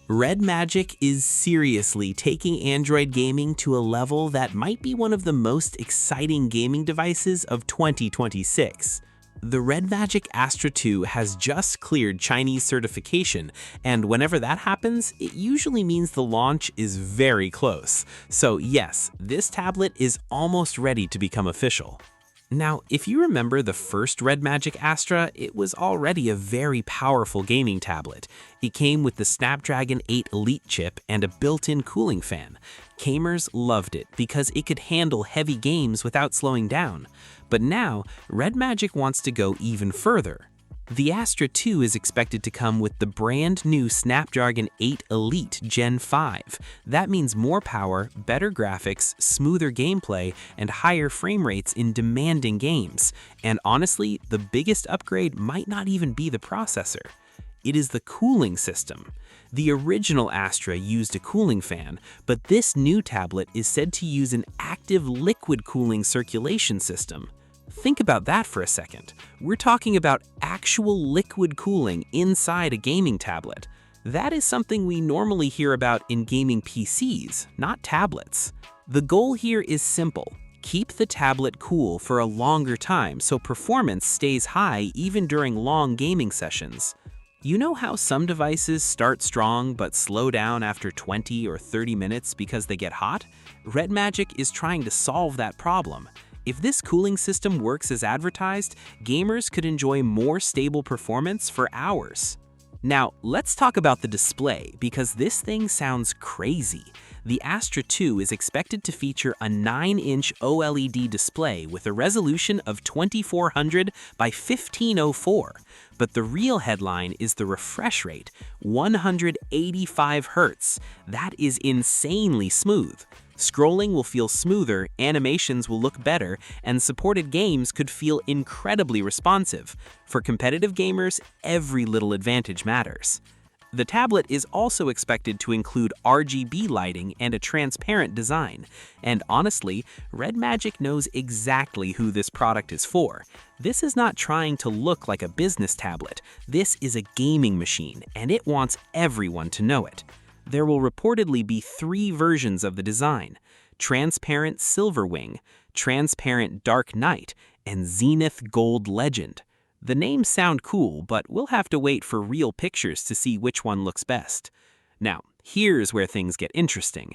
RedMagic is seriously taking Android gaming to a level that might be one of the most exciting gaming devices of 2026. The RedMagic Astra 2 has just cleared Chinese certification, and whenever that happens, it usually means the launch is very close. So yes, this tablet is almost ready to become official. Now, if you remember the first RedMagic Astra, it was already a very powerful gaming tablet. It came with the Snapdragon 8 Elite chip and a built-in cooling fan. Gamers loved it because it could handle heavy games without slowing down. But now, RedMagic wants to go even further. The Astra 2 is expected to come with the brand new Snapdragon 8 Elite Gen 5. That means more power, better graphics, smoother gameplay, and higher frame rates in demanding games. And honestly, the biggest upgrade might not even be the processor. It is the cooling system. The original Astra used a cooling fan, but this new tablet is said to use an active liquid cooling circulation system. Think about that for a second. We're talking about actual liquid cooling inside a gaming tablet. That is something we normally hear about in gaming PCs, not tablets. The goal here is simple. Keep the tablet cool for a longer time so performance stays high even during long gaming sessions. You know how some devices start strong but slow down after 20 or 30 minutes because they get hot? RedMagic is trying to solve that problem. If this cooling system works as advertised, gamers could enjoy more stable performance for hours. Now, let's talk about the display because this thing sounds crazy. The Astra 2 is expected to feature a 9-inch OLED display with a resolution of 2400 by 1504. But the real headline is the refresh rate, 185 Hz. That is insanely smooth. Scrolling will feel smoother, animations will look better, and supported games could feel incredibly responsive. For competitive gamers, every little advantage matters. The tablet is also expected to include RGB lighting and a transparent design. And honestly, RedMagic knows exactly who this product is for. This is not trying to look like a business tablet. This is a gaming machine, and it wants everyone to know it. There will reportedly be 3 versions of the design: Transparent Silver Wing, Transparent Dark Knight, and Zenith Gold Legend. The names sound cool, but we'll have to wait for real pictures to see which one looks best. Now, here's where things get interesting.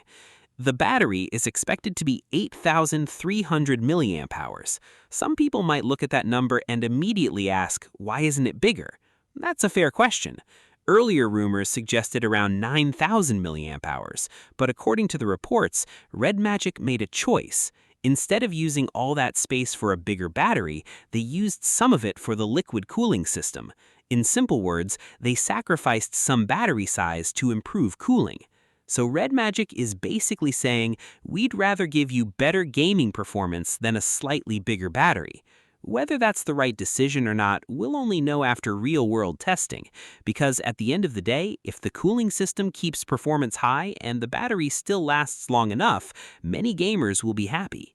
The battery is expected to be 8,300 milliamp hours. Some people might look at that number and immediately ask, why isn't it bigger? That's a fair question. Earlier rumors suggested around 9,000 milliamp hours, but according to the reports, RedMagic made a choice. Instead of using all that space for a bigger battery, they used some of it for the liquid cooling system. In simple words, they sacrificed some battery size to improve cooling. So RedMagic is basically saying, we'd rather give you better gaming performance than a slightly bigger battery. Whether that's the right decision or not, we'll only know after real-world testing, because at the end of the day, if the cooling system keeps performance high and the battery still lasts long enough, many gamers will be happy.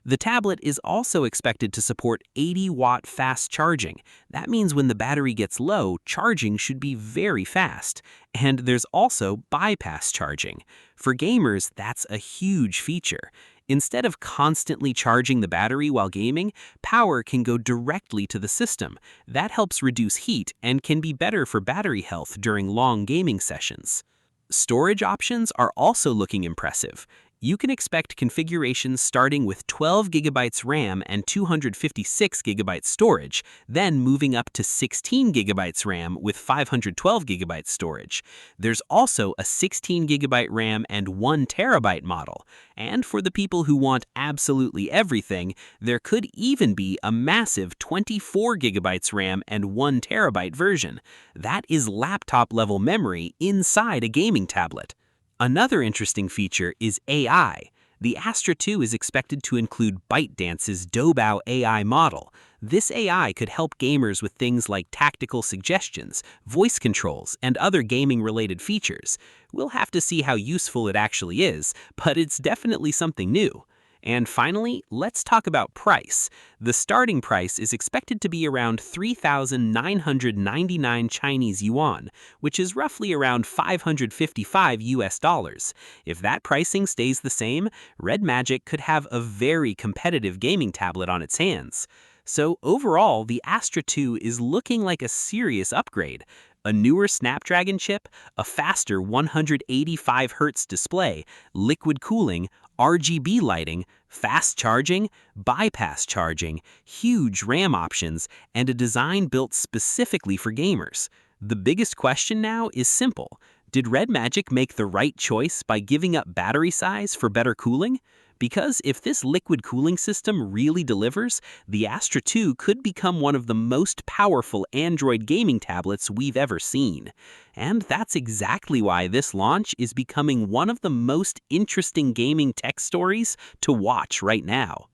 The tablet is also expected to support 80-watt fast charging. That means when the battery gets low, charging should be very fast. And there's also bypass charging. For gamers, that's a huge feature. Instead of constantly charging the battery while gaming, power can go directly to the system. That helps reduce heat and can be better for battery health during long gaming sessions. Storage options are also looking impressive. You can expect configurations starting with 12 GB RAM and 256 GB storage, then moving up to 16 GB RAM with 512 GB storage. There's also a 16 GB RAM and 1 TB model. And for the people who want absolutely everything, there could even be a massive 24 GB RAM and 1 TB version. That is laptop-level memory inside a gaming tablet. Another interesting feature is AI. The Astra 2 is expected to include ByteDance's Doubao AI model. This AI could help gamers with things like tactical suggestions, voice controls, and other gaming-related features. We'll have to see how useful it actually is, but it's definitely something new. And finally, let's talk about price. The starting price is expected to be around 3,999 Chinese yuan, which is roughly around 555 US dollars. If that pricing stays the same, RedMagic could have a very competitive gaming tablet on its hands. So overall, the Astra 2 is looking like a serious upgrade. A newer Snapdragon chip, a faster 185Hz display, liquid cooling, RGB lighting, fast charging, bypass charging, huge RAM options, and a design built specifically for gamers. The biggest question now is simple. Did RedMagic make the right choice by giving up battery size for better cooling? Because if this liquid cooling system really delivers, the Astra 2 could become one of the most powerful Android gaming tablets we've ever seen. And that's exactly why this launch is becoming one of the most interesting gaming tech stories to watch right now.